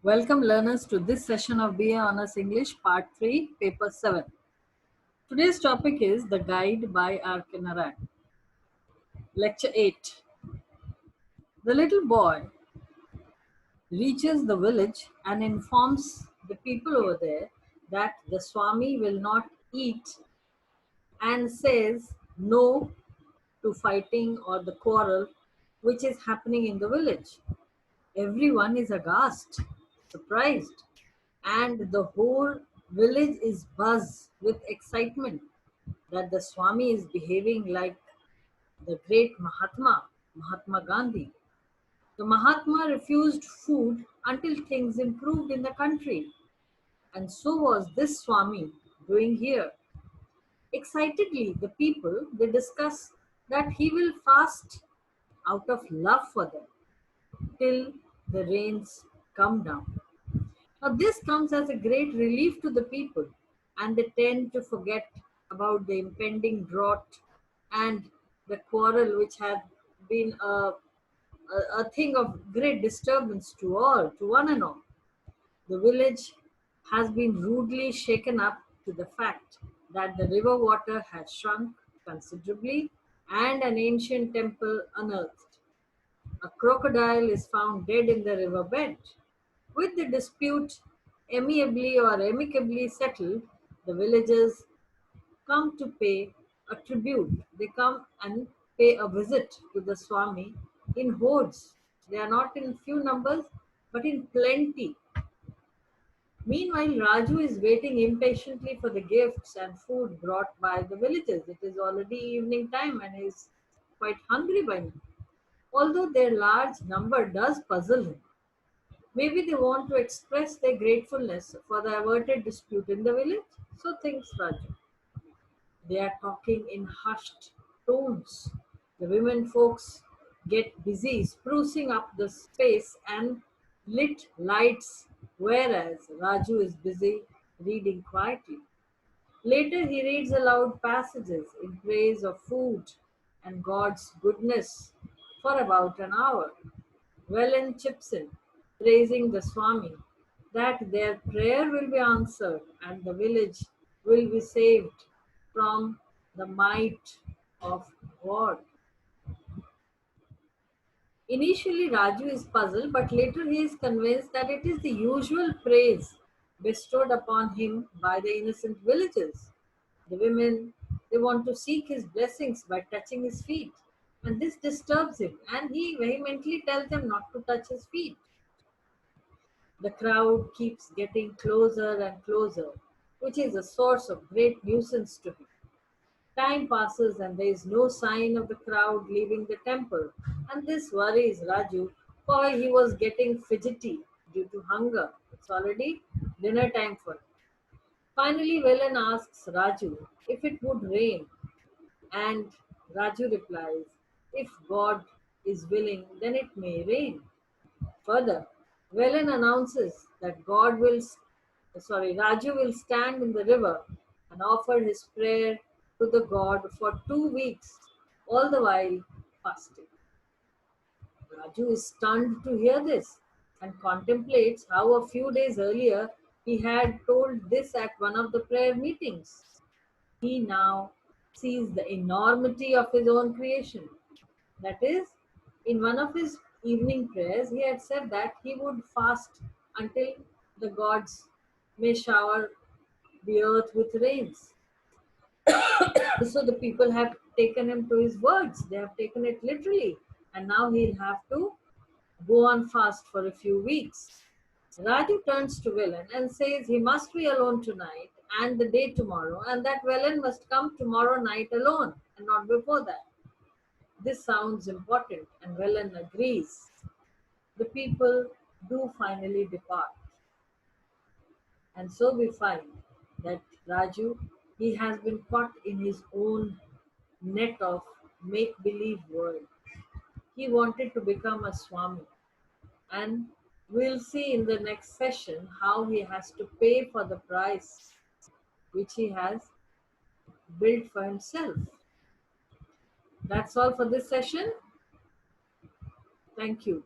Welcome learners to this session of BA Honors English Part 3, Paper 7. Today's topic is The Guide by R. Kanaran. Lecture 8. The little boy reaches the village and informs the people over there that the Swami will not eat and says no to fighting or the quarrel which is happening in the village. Everyone is aghast, surprised, and the whole village is buzz with excitement that the Swami is behaving like the great Mahatma Gandhi. The Mahatma refused food until things improved in the country, and so was this Swami doing here. Excitedly, the people they discuss that he will fast out of love for them till the rains come down. Now, this comes as a great relief to the people, and they tend to forget about the impending drought and the quarrel, which had been a thing of great disturbance to all, to one and all. The village has been rudely shaken up to the fact that the river water has shrunk considerably and an ancient temple unearthed. A crocodile is found dead in the river bed. With the dispute amiably or amicably settled, the villagers come to pay a tribute. They come and pay a visit to the Swami in hordes. They are not in few numbers, but in plenty. Meanwhile, Raju is waiting impatiently for the gifts and food brought by the villagers. It is already evening time and he is quite hungry by now. Although their large number does puzzle him. Maybe they want to express their gratefulness for the averted dispute in the village. So thinks Raju. They are talking in hushed tones. The women folks get busy sprucing up the space and lit lights, whereas Raju is busy reading quietly. Later, he reads aloud passages in praise of food and God's goodness for about an hour. Velen chips in, praising the Swami, that their prayer will be answered and the village will be saved from the might of God. Initially, Raju is puzzled, but later he is convinced that it is the usual praise bestowed upon him by the innocent villagers. The women, they want to seek his blessings by touching his feet, and this disturbs him, and he vehemently tells them not to touch his feet. The crowd keeps getting closer and closer, which is a source of great nuisance to him. Time passes and there is no sign of the crowd leaving the temple, and this worries Raju, for he was getting fidgety due to hunger. It's already dinner time for him. Finally, Velan asks Raju if it would rain, and Raju replies, if God is willing, then it may rain. Further, Velan announces that Raju will stand in the river and offer his prayer to the god for 2 weeks, all the while fasting. Raju is stunned to hear this and contemplates how a few days earlier he had told this at one of the prayer meetings. He now sees the enormity of his own creation. That is, in one of his evening prayers, he had said that he would fast until the gods may shower the earth with rains. So the people have taken him to his words, they have taken it literally, and now he'll have to go on fast for a few weeks. Raju turns to Villain and says he must be alone tonight and the day tomorrow, and that Villain must come tomorrow night alone and not before that. This sounds important, and Villain agrees. The people do finally depart. And so we find that Raju, he has been caught in his own net of make-believe world. He wanted to become a Swami, and we'll see in the next session how he has to pay for the price which he has built for himself. That's all for this session. Thank you.